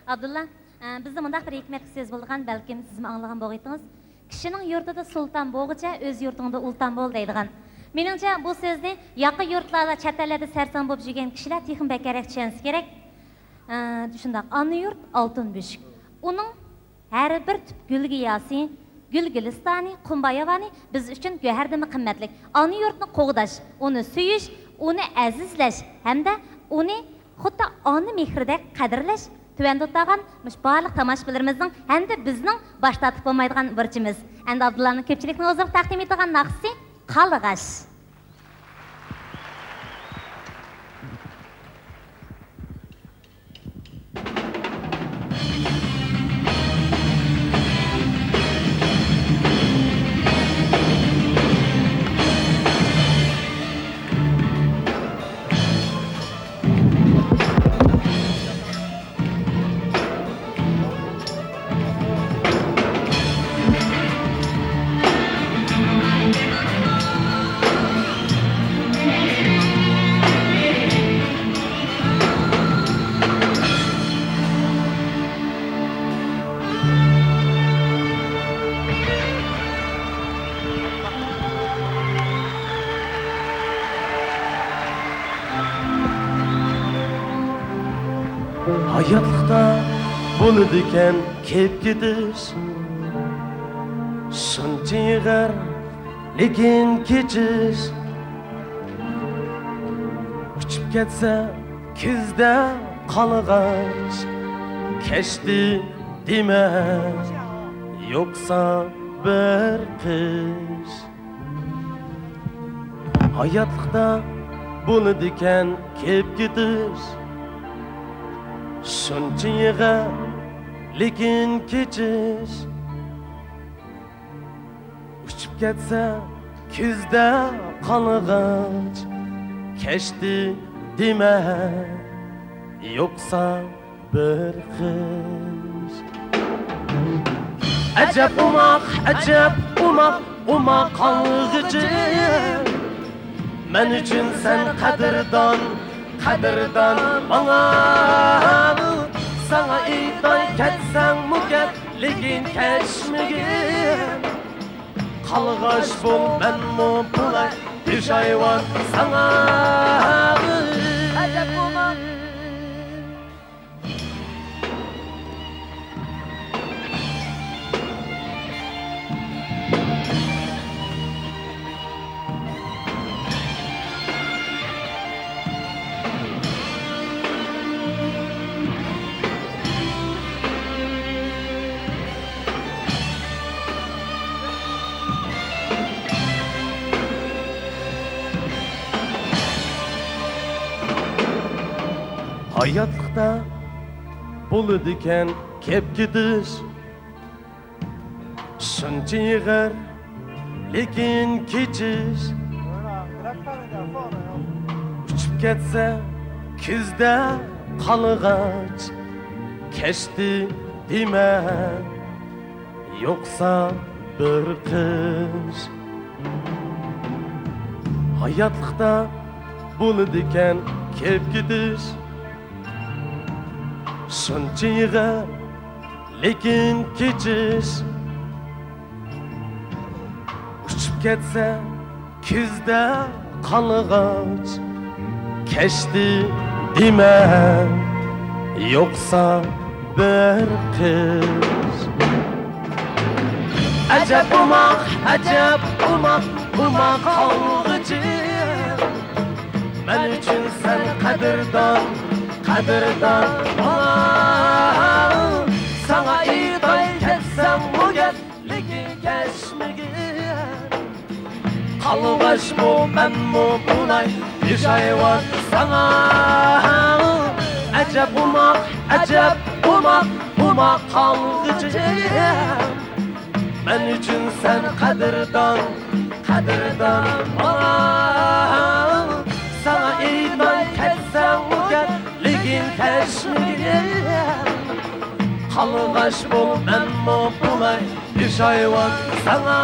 Abdullah, bizde mındaq bir hikmet söz bolğan, belki siz mi anlagan boğaydınız? Kişinin yurtida sultan boğuca, öz yurtunda ultan bol deydigan. Meningce bu sözde yaqı yurtlarda, chet ellarda sarson bo'lib жүрген kishilar texim bekerek tushunsa kerak. Shundaq, ana yurt oltin beshik. Uning har bir tip gul giyasi, gul gulistani, qumbayavani biz uchun go'hardimi qimmatli. Ana yurtni qo'g'dash, uni suyish, uni azizlash hamda uni xuddi ona mehridek qadrlash tuvanda o'tgan mush barliq tomoshabinlarimizning hamda bizning bosh tortib bo'lmaydigan burchimiz. Endi Abdullahning ko'pchilikning o'zini taqdim etgan naqsi Qalg'ash. Hayatlıqda bo'ladigan kelib ketish shuncha yig'ar lekin kechish uchib ketsa kuzda qolg'ach kechdi dema yo'qsa bir qish hayotliqda bo'ladigan kelib ketish shuncha yig'ar lekin kechish uchib ketsa kuzda qolg'ach kechdi dema yo'qsa bir qish ajab umaq qolg'ichi men uchun sen qadrdon bana sana iyday ketsang muket lekin keşmegin Qalg'ash bol men mu bulay peshayvon sana ajab umaq hayotliqda bo'ladigan kelib ketish shuncha yig'ar lekin kechish uchib ketsa kuzda qolg'ach kechdi dema yo'qsa bir qish hayotliqda bo'ladigan kelib ketish shuncha yig'ar lekin kechish uchib ketsa kuzda qolg'ach kechdi dema yo'qsa bir qish ajab umaq qolg'ichi men uchun sen qadrdon sana iyday ketsang muget lekin keşmegin Qalg'ash bu men mu bulay peshayvon sana ajab umaq qolg'ichi men uchun sen qadrdon sana iyday ketsang muget lekin keşmegin Qalg'ash bol men mu bulay peshayvon sana